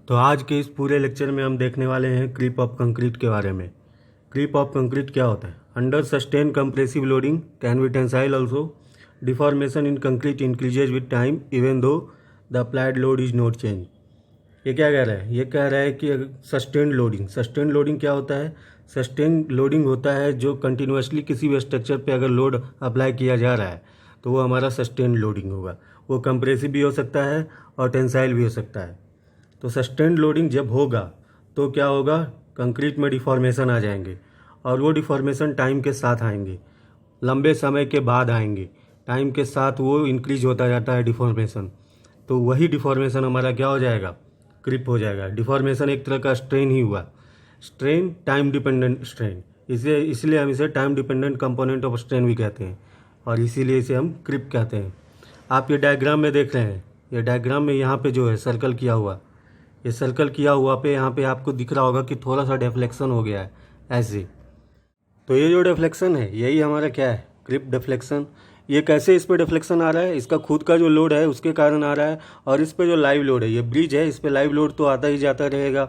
तो आज के इस पूरे लेक्चर में हम देखने वाले हैं क्रीप ऑफ कंक्रीट के बारे में। क्रीप ऑफ कंक्रीट क्या होता है? Under sustain compressive loading can be tensile also. Deformation in concrete increases with time even though the applied load is not change. ये क्या कह रहा है? ये कह रहा है कि सस्टेन लोडिंग। सस्टेन लोडिंग क्या होता है? सस्टेन लोडिंग होता है जो कंटिन्यूसली किसी भी स्ट्रक्चर पे अगर लोड अप्लाई किया जा रहा है तो वो हमारा सस्टेन लोडिंग होगा। वो कंप्रेसिव भी हो सकता है और टेंसाइल भी हो सकता है। तो सस्टेन्ड लोडिंग जब होगा तो क्या होगा? कंक्रीट में डिफॉर्मेशन आ जाएंगे और वो डिफॉर्मेशन टाइम के साथ आएंगे, लंबे समय के बाद आएंगे। टाइम के साथ वो इंक्रीज होता जाता है डिफॉर्मेशन। तो वही डिफॉर्मेशन हमारा क्या हो जाएगा? क्रिप हो जाएगा। डिफॉर्मेशन एक तरह का स्ट्रेन ही हुआ। स्ट्रेन टाइम डिपेंडेंट स्ट्रेन, इसलिए हम इसे time dependent component of strain भी कहते हैं और इसीलिए इसे हम क्रिप कहते हैं। आप ये डायग्राम में देख रहे हैं, ये डायग्राम में यहाँ पे जो है सर्कल किया हुआ, ये सर्कल किया हुआ पे यहाँ पे आपको दिख रहा होगा कि थोड़ा सा डिफ्लेक्शन हो गया है ऐसे। तो ये जो डिफ्लेक्शन है यही हमारा क्या है? क्रिप डिफ्लेक्शन। ये कैसे इस पे डिफ्लेक्शन आ रहा है? इसका खुद का जो लोड है उसके कारण आ रहा है और इस पे जो लाइव लोड है, ये ब्रिज है, इस पे लाइव लोड तो आता ही जाता रहेगा।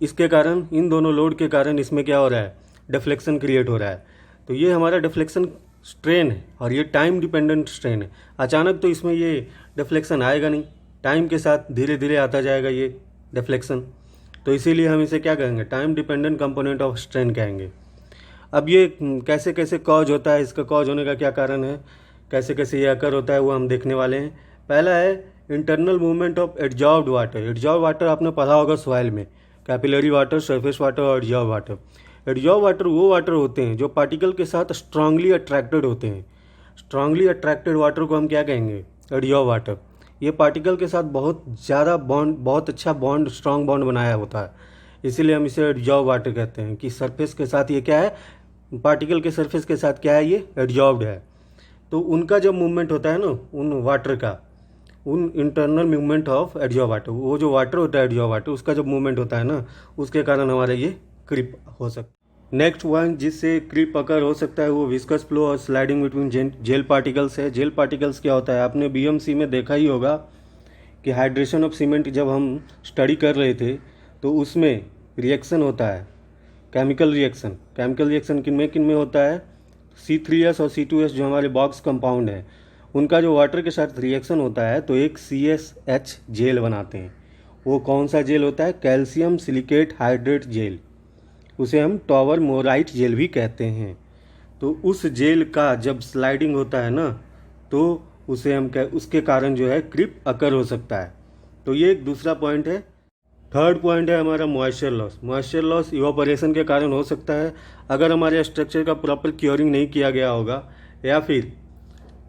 इसके कारण, इन दोनों लोड के कारण इसमें क्या हो रहा है? डिफ्लेक्शन क्रिएट हो रहा है। तो ये हमारा डिफ्लेक्शन स्ट्रेन है और ये टाइम डिपेंडेंट स्ट्रेन है। अचानक तो इसमें ये डिफ्लेक्शन आएगा नहीं, टाइम के साथ धीरे धीरे आता जाएगा ये डिफ्लेक्शन। तो इसीलिए हम इसे क्या कहेंगे? Time dependent component of strain कहेंगे। अब ये कैसे कैसे कॉज होता है, इसका कॉज होने का क्या कारण है, कैसे कैसे ये अकर होता है, वो हम देखने वाले हैं। पहला है internal movement of adsorbed water. Adsorb water आपने पढ़ा होगा सॉइल में, कैपिलरी वाटर, सरफेस वाटर और एडजॉर्ब वाटर। एडजॉर्ब वाटर वो वाटर होते हैं जो पार्टिकल के साथ स्ट्रांगली अट्रैक्टेड होते हैं। स्ट्रांगली अट्रैक्टेड वाटर को हम क्या कहेंगे? Adsorb water. ये पार्टिकल के साथ बहुत ज़्यादा बॉन्ड, बहुत अच्छा बॉन्ड, स्ट्रांग बॉन्ड बनाया होता है, इसीलिए हम इसे एडजॉर्ब वाटर कहते हैं कि सरफेस के साथ ये क्या है? पार्टिकल के सरफेस के साथ क्या है? ये एडजॉर्ब्ड है। तो उनका जब मूवमेंट होता है ना, उन वाटर का, उन internal movement of adsorb water, वो जो वाटर होता है एडजॉर्ब वाटर, उसका जब मूवमेंट होता है ना, उसके कारण हमारा ये क्रिप हो सकता है। नेक्स्ट वन जिससे क्रिप अकर हो सकता है वो विस्कस फ्लो और स्लाइडिंग बिटवीन जेल पार्टिकल्स है। जेल पार्टिकल्स क्या होता है? आपने बीएमसी में देखा ही होगा कि हाइड्रेशन ऑफ सीमेंट जब हम स्टडी कर रहे थे तो उसमें रिएक्शन होता है, केमिकल रिएक्शन। केमिकल रिएक्शन किन में होता है? C3S और C2S जो हमारे बॉक्स कंपाउंड है, उनका जो वाटर के साथ रिएक्शन होता है तो एक CSH जेल बनाते हैं। वो कौन सा जेल होता है? कैल्शियम सिलिकेट हाइड्रेट जेल, उसे हम टॉवर मोराइट जेल भी कहते हैं। तो उस जेल का जब स्लाइडिंग होता है ना, तो उसे हम उसके कारण जो है क्रिप अकर हो सकता है। तो ये एक दूसरा पॉइंट है। थर्ड पॉइंट है हमारा moisture loss. Moisture loss evaporation के कारण हो सकता है। अगर हमारे स्ट्रक्चर का प्रॉपर क्योरिंग नहीं किया गया होगा या फिर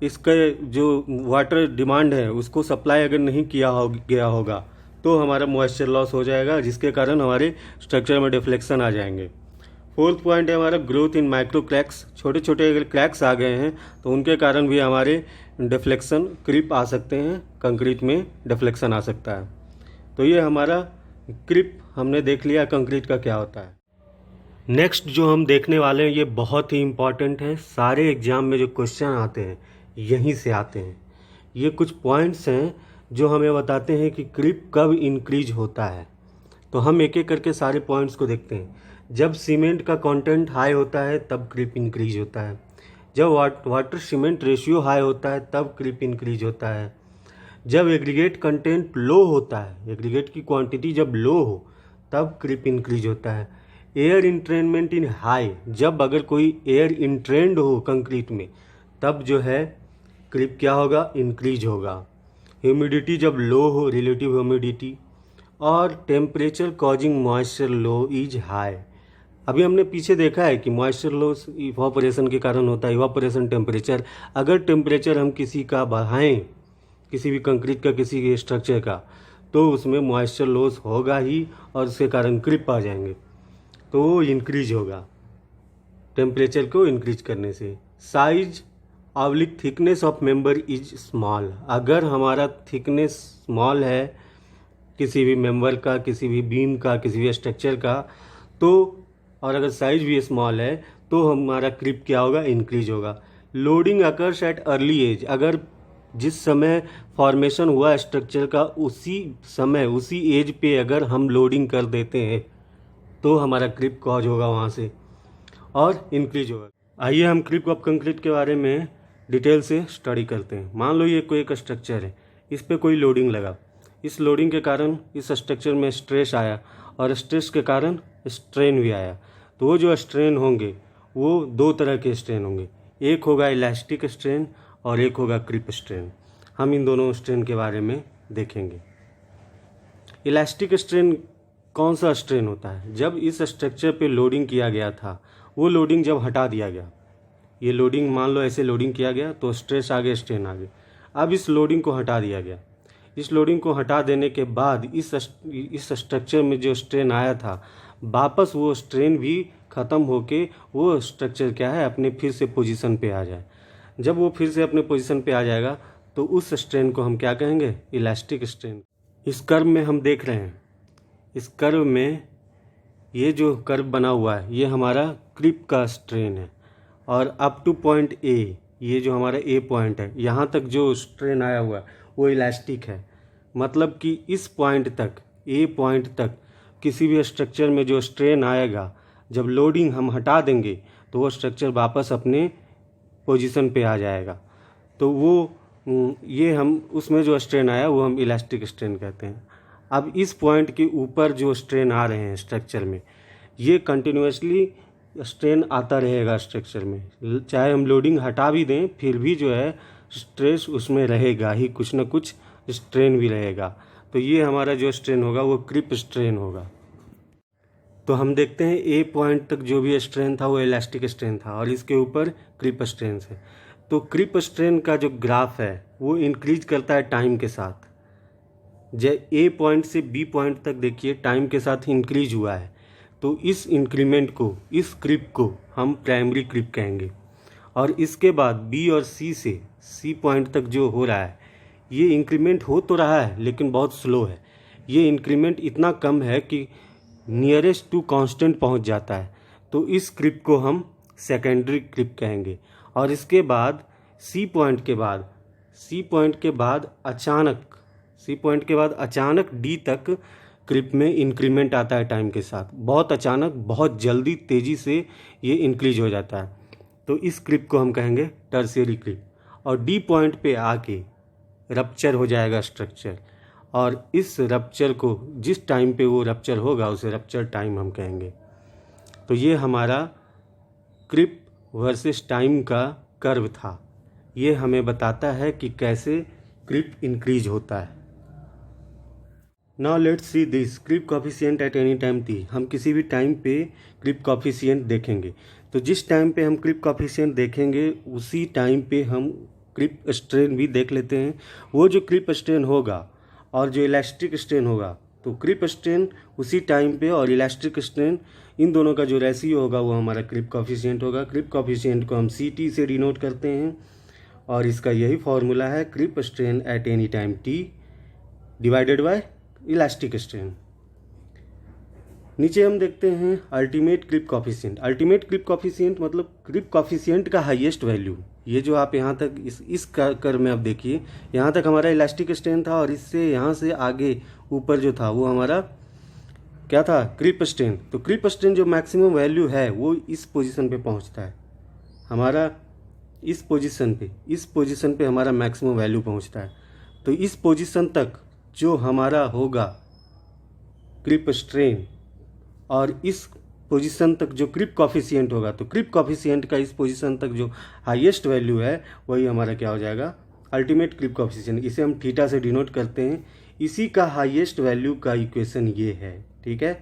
इसके जो वाटर डिमांड है उसको सप्लाई अगर नहीं किया गया होगा तो हमारा मॉइस्चर लॉस हो जाएगा, जिसके कारण हमारे स्ट्रक्चर में डिफ्लेक्शन आ जाएंगे। फोर्थ पॉइंट है हमारा ग्रोथ इन माइक्रो क्रैक्स। छोटे छोटे अगर क्रैक्स आ गए हैं तो उनके कारण भी हमारे डिफ्लेक्शन, क्रिप आ सकते हैं, कंक्रीट में डिफ्लेक्शन आ सकता है। तो ये हमारा क्रिप हमने देख लिया कंक्रीट का क्या होता है। नेक्स्ट जो हम देखने वाले हैं ये बहुत ही इम्पॉर्टेंट है। सारे एग्जाम में जो क्वेश्चन आते हैं यहीं से आते हैं। ये कुछ पॉइंट्स हैं जो हमें बताते हैं कि क्रिप कब इंक्रीज होता है। तो हम एक एक करके सारे पॉइंट्स को देखते हैं। जब सीमेंट का कंटेंट हाई होता है तब क्रिप इंक्रीज होता है। जब वाटर सीमेंट रेशियो हाई होता है तब क्रिप इंक्रीज होता है। जब एग्रीगेट कंटेंट लो होता है, एग्रीगेट की क्वांटिटी जब लो हो तब क्रिप इंक्रीज होता है। एयर इंट्रेनमेंट इन हाई, जब अगर कोई एयर इंट्रेंड हो कंक्रीट में तब जो है क्रिप क्या होगा? इंक्रीज होगा। ह्यूमिडिटी जब लो हो, रिलेटिव ह्यूमिडिटी, और temperature causing moisture low is high. अभी हमने पीछे देखा है कि मॉइस्चर लॉस इवापोरेशन के कारण होता है। इवापोरेशन टेम्परेचर, अगर टेम्परेचर हम किसी का बढ़ाएं, किसी भी कंक्रीट का, किसी के स्ट्रक्चर का, तो उसमें मॉइस्चर लॉस होगा ही और उसके कारण क्रिप आ जाएंगे। तो वो इंक्रीज होगा टेम्परेचर को इंक्रीज करने से। Size oblique thickness of member is small. अगर हमारा थिकनेस स्मॉल है किसी भी मेंबर का, किसी भी बीम का, किसी भी स्ट्रक्चर का, तो और अगर साइज भी स्मॉल है तो हमारा क्रिप क्या होगा? इंक्रीज होगा। Loading occurs at early age, अगर जिस समय फॉर्मेशन हुआ स्ट्रक्चर का उसी समय उसी एज पे अगर हम लोडिंग कर देते हैं तो हमारा क्रीप कॉज होगा वहाँ से और इंक्रीज होगा। आइए हम क्रीप ऑफ कंक्रीट के बारे में डिटेल से स्टडी करते हैं। मान लो ये कोई एक स्ट्रक्चर है, इस पे कोई लोडिंग लगा, इस लोडिंग के कारण इस स्ट्रक्चर में स्ट्रेस आया और स्ट्रेस के कारण स्ट्रेन भी आया। तो वो जो स्ट्रेन होंगे वो दो तरह के स्ट्रेन होंगे, एक होगा इलास्टिक स्ट्रेन और एक होगा क्रीप स्ट्रेन। हम इन दोनों स्ट्रेन के बारे में देखेंगे। इलास्टिक स्ट्रेन कौन सा स्ट्रेन होता है? जब इस स्ट्रक्चर पे लोडिंग किया गया था, वो लोडिंग जब हटा दिया गया, ये लोडिंग मान लो ऐसे लोडिंग किया गया तो स्ट्रेस आगे स्ट्रेन आगे, अब इस लोडिंग को हटा दिया गया। इस लोडिंग को हटा देने के बाद इस स्ट्रक्चर में जो स्ट्रेन आया था वापस वो स्ट्रेन भी ख़त्म होके वो स्ट्रक्चर क्या है अपने फिर से पोजीशन पे आ जाए। जब वो फिर से अपने पोजीशन पे आ जाएगा तो उस स्ट्रेन को हम क्या कहेंगे? Elastic strain. इस कर्व में हम देख रहे हैं, इस कर्व में ये जो कर्व बना हुआ है ये हमारा क्रीप का स्ट्रेन है और अप टू पॉइंट ए, ये जो हमारा ए पॉइंट है, यहाँ तक जो स्ट्रेन आया हुआ है वो इलास्टिक है। मतलब कि इस पॉइंट तक, ए पॉइंट तक किसी भी स्ट्रक्चर में जो स्ट्रेन आएगा, जब लोडिंग हम हटा देंगे तो वो स्ट्रक्चर वापस अपने पोजीशन पे आ जाएगा। तो वो ये हम उसमें जो स्ट्रेन आया वो हम इलास्टिक स्ट्रेन कहते हैं। अब इस पॉइंट के ऊपर जो स्ट्रेन आ रहे हैं स्ट्रक्चर में, ये कंटिन्यूसली स्ट्रेन आता रहेगा स्ट्रक्चर में, चाहे हम लोडिंग हटा भी दें फिर भी जो है स्ट्रेस उसमें रहेगा ही, कुछ ना कुछ स्ट्रेन भी रहेगा। तो ये हमारा जो स्ट्रेन होगा वो क्रीप स्ट्रेन होगा। तो हम देखते हैं ए पॉइंट तक जो भी स्ट्रेन था वो इलास्टिक स्ट्रेन था और इसके ऊपर क्रीप स्ट्रेन है। तो क्रीप स्ट्रेन का जो ग्राफ है वो इंक्रीज करता है टाइम के साथ। जब ए पॉइंट से बी पॉइंट तक देखिए टाइम के साथ इंक्रीज हुआ है, तो इस इंक्रीमेंट को, इस क्रीप को हम प्राइमरी क्रीप कहेंगे। और इसके बाद बी और सी से सी पॉइंट तक जो हो रहा है, ये इंक्रीमेंट हो तो रहा है लेकिन बहुत स्लो है। ये इंक्रीमेंट इतना कम है कि नियरेस्ट टू कांस्टेंट पहुंच जाता है, तो इस क्रीप को हम सेकेंडरी क्रीप कहेंगे। और इसके बाद सी पॉइंट के बाद अचानक डी तक क्रीप में इंक्रीमेंट आता है टाइम के साथ, बहुत अचानक, बहुत जल्दी, तेज़ी से ये इंक्रीज हो जाता है। तो इस क्रीप को हम कहेंगे टर्शियरी क्रीप। और डी पॉइंट पे आके रप्चर हो जाएगा स्ट्रक्चर, और इस रप्चर को जिस टाइम पे वो रप्चर होगा उसे रप्चर टाइम हम कहेंगे। तो ये हमारा क्रीप वर्सेस टाइम का कर्व था। ये हमें बताता है कि कैसे क्रीप इंक्रीज होता है। Now let's see this creep coefficient at any time t। हम किसी भी टाइम पे क्रीप कोफिशिएंट देखेंगे, तो जिस टाइम पे हम क्रीप कोफिशिएंट देखेंगे उसी टाइम पे हम क्रीप स्ट्रेन भी देख लेते हैं। वो जो क्रीप स्ट्रेन होगा और जो इलास्टिक स्ट्रेन होगा, तो क्रीप स्ट्रेन उसी टाइम पे और इलास्टिक स्ट्रेन, इन दोनों का जो रेशियो होगा वो हमारा क्रीप कोफिशिएंट होगा। क्रीप कोफिशिएंट को हम CT से डिनोट करते हैं और इसका यही फॉर्मूला है, creep strain at any time t divided by elastic strain. नीचे हम देखते हैं ultimate creep coefficient. Ultimate creep coefficient मतलब क्रीप कोफिशिएंट का हाईएस्ट वैल्यू। ये जो आप यहाँ तक इस कर्व में आप देखिए, यहाँ तक हमारा इलास्टिक स्ट्रेन था और इससे यहाँ से आगे ऊपर जो था वो हमारा क्या था? Creep strain. तो क्रीप स्ट्रेन जो मैक्सिमम वैल्यू है वो इस पोजीशन पे पहुँचता है हमारा, इस पोजीशन पे हमारा मैक्सिमम वैल्यू पहुँचता है। तो इस पोजीशन तक जो हमारा होगा क्रीप स्ट्रेन और इस पोजीशन तक जो क्रीप कोफिशिएंट होगा, तो क्रीप कोफिशिएंट का इस पोजीशन तक जो हाईएस्ट वैल्यू है वही हमारा क्या हो जाएगा? Ultimate creep coefficient. इसे हम थीटा से डिनोट करते हैं। इसी का हाईएस्ट वैल्यू का इक्वेशन ये है, ठीक है।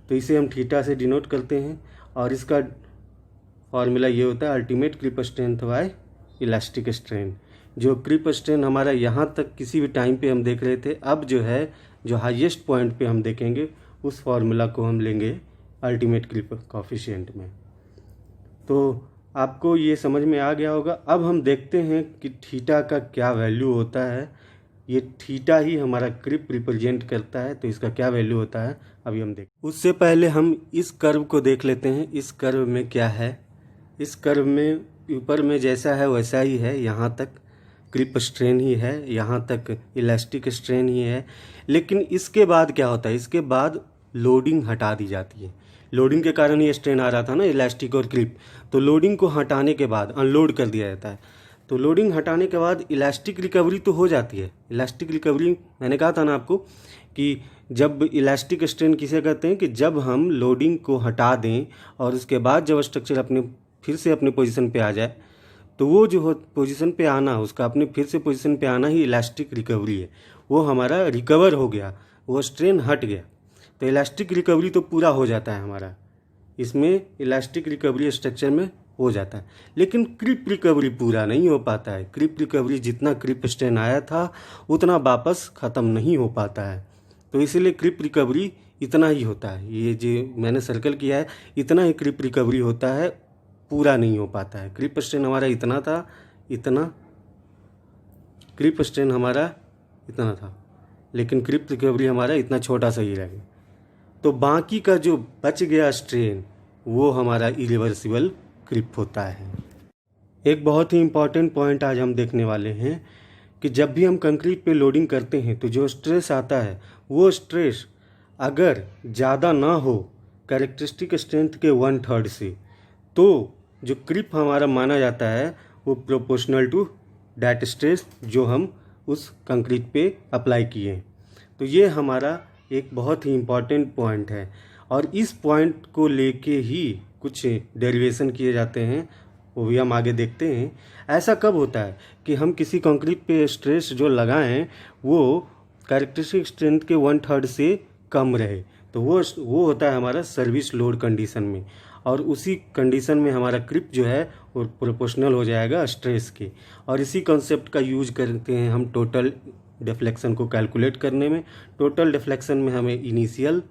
तो इसे हम थीटा से डिनोट करते हैं और इसका फॉर्मूला ये होता है ultimate creep strength by elastic strain. जो क्रीप स्ट्रेन हमारा यहाँ तक किसी भी टाइम पे हम देख रहे थे, अब जो है जो हाईएस्ट पॉइंट पे हम देखेंगे उस फॉर्मूला को हम लेंगे अल्टीमेट क्रीप कोफिशिएंट में। तो आपको ये समझ में आ गया होगा। अब हम देखते हैं कि थीटा का क्या वैल्यू होता है। ये थीटा ही हमारा क्रीप रिप्रेजेंट करता है, तो इसका क्या वैल्यू होता है अभी हम देख। उससे पहले हम इस कर्व को देख लेते हैं। इस कर्व में क्या है? इस कर्व में ऊपर में जैसा है वैसा ही है, यहाँ तक क्रिप स्ट्रेन ही है, यहाँ तक इलास्टिक स्ट्रेन ही है। लेकिन इसके बाद क्या होता है, इसके बाद लोडिंग हटा दी जाती है। लोडिंग के कारण ये स्ट्रेन आ रहा था ना, इलास्टिक और क्रिप, तो लोडिंग को हटाने के बाद अनलोड कर दिया जाता है। तो लोडिंग हटाने के बाद इलास्टिक रिकवरी तो हो जाती है। इलास्टिक रिकवरी मैंने कहा था ना आपको कि जब इलास्टिक स्ट्रेन किसे कहते हैं, कि जब हम लोडिंग को हटा दें और उसके बाद जब स्ट्रक्चर फिर से अपने पोजीशन पे आ जाए, तो वो जो पोजीशन पे आना, उसका अपने फिर से पोजीशन पे आना ही इलास्टिक रिकवरी है। वो हमारा रिकवर हो गया, वो स्ट्रेन हट गया, तो इलास्टिक रिकवरी तो पूरा हो जाता है हमारा। इसमें इलास्टिक रिकवरी स्ट्रक्चर में हो जाता है। लेकिन क्रिप रिकवरी पूरा नहीं हो पाता है। क्रिप रिकवरी जितना क्रिप स्ट्रेन आया था उतना वापस ख़त्म नहीं हो पाता है। तो इसीलिए क्रिप रिकवरी इतना ही होता है। ये जो मैंने सर्कल किया है, इतना ही क्रिप रिकवरी होता है, पूरा नहीं हो पाता है। क्रिप स्ट्रेन हमारा इतना था, क्रिप स्ट्रेन हमारा इतना था, लेकिन क्रिप रिकवरी हमारा इतना छोटा सा ही रह गया। तो बाकी का जो बच गया स्ट्रेन वो हमारा इरिवर्सिबल क्रिप होता है। एक बहुत ही इम्पॉर्टेंट पॉइंट आज हम देखने वाले हैं कि जब भी हम कंक्रीट पे लोडिंग करते हैं तो जो स्ट्रेस आता है, वो स्ट्रेस अगर ज़्यादा ना हो कैरेक्टरिस्टिक स्ट्रेंथ के 1/3 से, तो जो क्रिप हमारा माना जाता है वो प्रोपोर्शनल टू दैट स्ट्रेस जो हम उस कंक्रीट पे अप्लाई किए हैं। तो ये हमारा एक बहुत ही इम्पॉर्टेंट पॉइंट है, और इस पॉइंट को लेके ही कुछ डेरिवेशन किए जाते हैं, वो भी हम आगे देखते हैं। ऐसा कब होता है कि हम किसी कंक्रीट पे स्ट्रेस जो लगाएं वो कैरेक्टरिस्टिक स्ट्रेंथ के 1/3 से कम रहे, तो वो होता है हमारा सर्विस लोड कंडीशन में, और उसी कंडीशन में हमारा क्रिप जो है वो प्रोपोर्शनल हो जाएगा स्ट्रेस के। और इसी कॉन्सेप्ट का यूज करते हैं हम टोटल डिफ्लेक्शन को कैलकुलेट करने में। टोटल डिफ्लेक्शन में हमें इनिशियल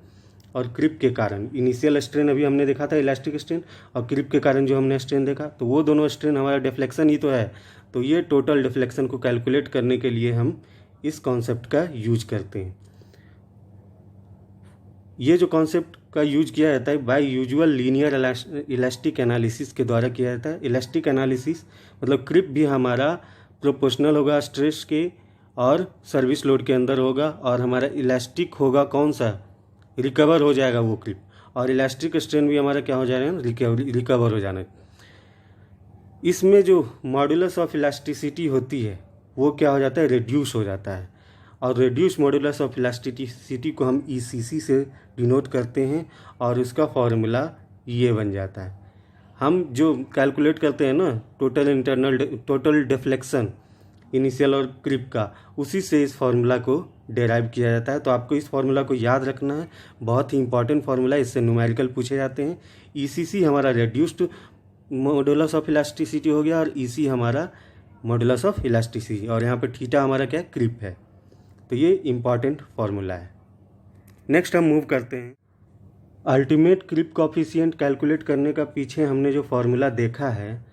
और क्रिप के कारण, इनिशियल स्ट्रेन अभी हमने देखा था इलास्टिक स्ट्रेन, और क्रिप के कारण जो हमने स्ट्रेन देखा, तो वो दोनों स्ट्रेन हमारा डिफ्लेक्शन ही तो है। तो ये टोटल डिफ्लेक्शन को कैलकुलेट करने के लिए हम इस कॉन्सेप्ट का यूज करते हैं। ये जो कॉन्सेप्ट का यूज किया जाता है by usual linear elastic analysis के द्वारा किया जाता है। इलास्टिक एनालिसिस मतलब क्रिप भी हमारा प्रोपोर्शनल होगा स्ट्रेस के और सर्विस लोड के अंदर होगा, और हमारा इलास्टिक होगा कौन सा, रिकवर हो जाएगा वो क्रिप, और इलास्टिक स्ट्रेन भी हमारा क्या हो जाएगा, रिकवर हो जाना है। इसमें जो मॉडुलस ऑफ इलास्टिसिटी होती है वो क्या हो जाता है, रिड्यूस हो जाता है, और रिड्यूस मॉडुलस ऑफ इलास्टिसिटी को हम ECC से डिनोट करते हैं, और उसका फॉर्मूला ये बन जाता है। हम जो कैलकुलेट करते हैं ना टोटल डिफ्लेक्शन इनिशियल और क्रिप का, उसी से इस फार्मूला को डेराइव किया जाता है। तो आपको इस फार्मूला को याद रखना है, बहुत ही इंपॉर्टेंट फार्मूला है, इससे न्यूमेरिकल पूछे जाते हैं। ECC हमारा रेड्यूस्ड मॉडुलस ऑफ इलास्टिसिटी हो गया, और EC हमारा मॉडुलस ऑफ इलास्टिसिटी, और यहाँ पे थीटा हमारा क्या है, क्रिप है। तो ये इंपॉर्टेंट फार्मूला है। नेक्स्ट हम मूव करते हैं। अल्टीमेट क्रिप कॉफिशिएंट कैलकुलेट करने का पीछे हमने जो फार्मूला देखा है,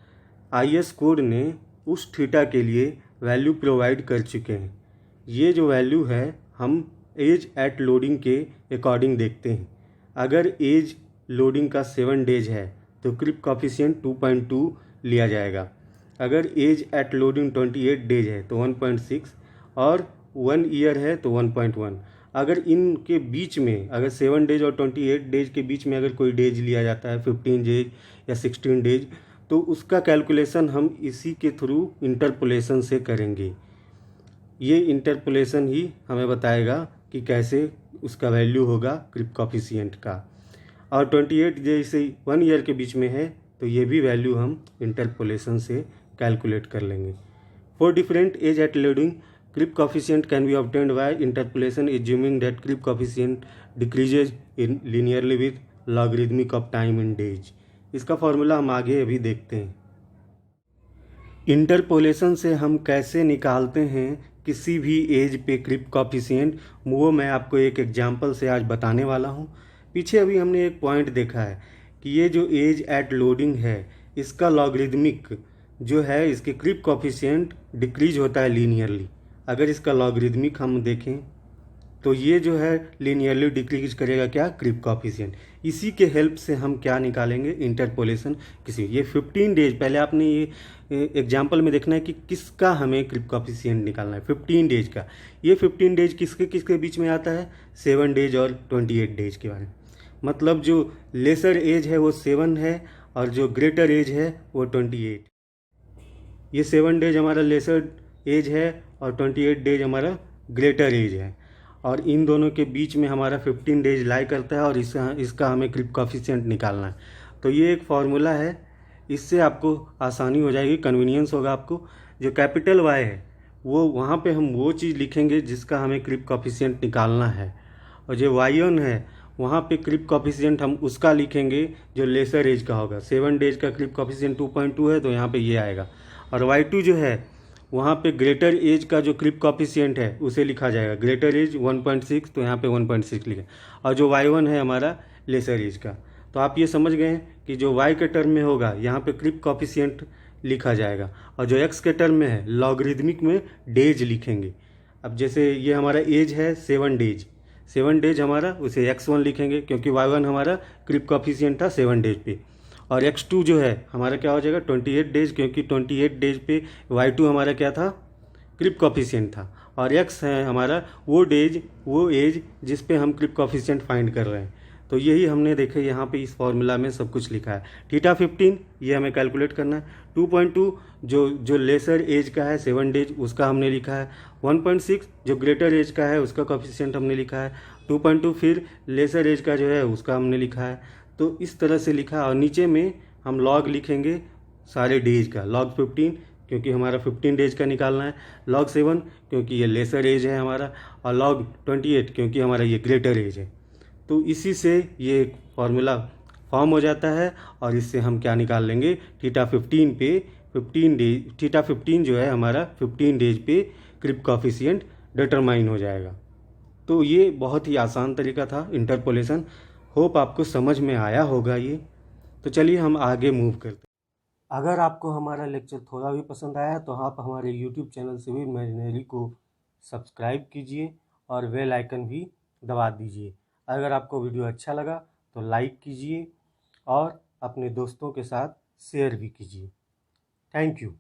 IS कोड ने उस थीटा के लिए वैल्यू प्रोवाइड कर चुके हैं। ये जो वैल्यू है हम एज एट लोडिंग के अकॉर्डिंग देखते हैं। अगर एज लोडिंग का 7 डेज है तो क्रिप कॉफिशिएंट 2.2 लिया जाएगा। अगर एज एट लोडिंग 28 डेज है तो 1.6, और 1 ईयर है तो 1.1। अगर इनके बीच में, अगर 7 डेज और 28 डेज के बीच में अगर कोई डेज लिया जाता है, 15 डेज या 16 डेज, तो उसका कैलकुलेशन हम इसी के थ्रू इंटरपोलेशन से करेंगे। ये इंटरपोलेशन ही हमें बताएगा कि कैसे उसका वैल्यू होगा क्रिप कॉफिशिएंट का। और 28 डेज से 1 ईयर के बीच में है तो ये भी वैल्यू हम इंटरपोलेशन से कैलकुलेट कर लेंगे। For different age at loading creep coefficient can be obtained by interpolation assuming that creep coefficient decreases in linearly with logarithmic of time in days। इसका फॉर्मूला हम आगे अभी देखते हैं। इंटरपोलेशन से हम कैसे निकालते हैं किसी भी एज पे क्रिप कॉफिशिएंट, वो मैं आपको एक एग्जांपल से आज बताने वाला हूँ। पीछे अभी हमने एक पॉइंट देखा है कि ये जो एज एट लोडिंग है इसका लॉगरिदमिक जो है, इसके क्रिप कॉफिशिएंट डिक्रीज होता है लीनियरली। अगर इसका लॉगरिदमिक हम देखें तो ये जो है लीनियरली डिक्रीज करेगा क्या, क्रीप कॉफिशिएंट। इसी के हेल्प से हम क्या निकालेंगे, इंटरपोलेशन किसी। ये 15 डेज, पहले आपने ये एग्जाम्पल में देखना है कि किसका हमें क्रीप कॉफिशिएंट निकालना है, 15 डेज का। ये 15 डेज किसके किसके बीच में आता है, 7 डेज और 28 डेज के बारे में। मतलब जो लेसर एज है वो 7 है और जो ग्रेटर एज है वो 28। ये 7 डेज हमारा लेसर एज है और 28 डेज हमारा ग्रेटर एज है, और इन दोनों के बीच में हमारा 15 डेज लाई करता है, और इसका हमें क्रीप कॉफिशिएंट निकालना है। तो ये एक फार्मूला है, इससे आपको आसानी हो जाएगी, कन्वीनियंस होगा आपको। जो कैपिटल वाई है वो वहाँ पे हम वो चीज़ लिखेंगे जिसका हमें क्रीप कॉफिशिएंट निकालना है, और जो वाई1 है वहाँ पे क्रीप कॉफिशिएंट हम उसका लिखेंगे जो लेसर एज का होगा। 7 डेज का क्रीप कॉफिशिएंट 2.2 है तो यहाँ पे ये आएगा, और वाई2 जो है वहाँ पे ग्रेटर एज का जो क्रीप कॉफिशिएंट है उसे लिखा जाएगा, ग्रेटर एज 1.6 तो यहाँ पे 1.6 लिखे, और जो वाई1 है हमारा लेसर एज का। तो आप ये समझ गए हैं कि जो वाई के टर्म में होगा यहाँ पे क्रीप कॉफिशिएंट लिखा जाएगा, और जो एक्स के टर्म में है लॉगरिदमिक में डेज लिखेंगे। अब जैसे ये हमारा एज है 7 डेज, 7 डेज हमारा उसे x1 लिखेंगे क्योंकि y1 हमारा क्रीप कॉफिशिएंट था 7 डेज पे, और x2 जो है हमारा क्या हो जाएगा 28 डेज, क्योंकि 28 डेज पे y2 हमारा क्या था, क्रीप कॉफिशिएंट था, और x है हमारा वो डेज वो एज जिस पे हम क्रीप कॉफिशिएंट फाइंड कर रहे हैं। तो यही हमने देखे यहाँ पे इस फॉर्मूला में सब कुछ लिखा है। थीटा 15 ये हमें कैलकुलेट करना है। 2.2 जो लेसर एज का है 7 डेज उसका हमने लिखा है। 1.6 जो ग्रेटर एज का है उसका कॉफिशिएंट हमने लिखा है। 2.2 फिर लेसर एज का जो है उसका हमने लिखा है। तो इस तरह से लिखा है, और नीचे में हम लॉग लिखेंगे सारे डेज का, लॉग 15 क्योंकि हमारा 15 डेज का निकालना है, लॉग 7 क्योंकि ये लेसर एज है हमारा, और लॉग 28 क्योंकि हमारा ये ग्रेटर एज है। तो इसी से ये फार्मूला फॉर्म हो जाता है, और इससे हम क्या निकाल लेंगे, थीटा 15 पे 15 डेज, थीटा 15 जो है हमारा 15 डेज पे क्रीप कॉफिशिएंट डिटरमाइन हो जाएगा। तो ये बहुत ही आसान तरीका था इंटरपोलेशन। होप आपको समझ में आया होगा ये। तो चलिए हम आगे मूव करते हैं। अगर आपको हमारा लेक्चर थोड़ा भी पसंद आया तो आप हमारे यूट्यूब चैनल सिविल इंजीनियरिंग को सब्सक्राइब कीजिए और बेल आइकन भी दबा दीजिए। अगर आपको वीडियो अच्छा लगा तो लाइक कीजिए और अपने दोस्तों के साथ शेयर भी कीजिए। Thank you.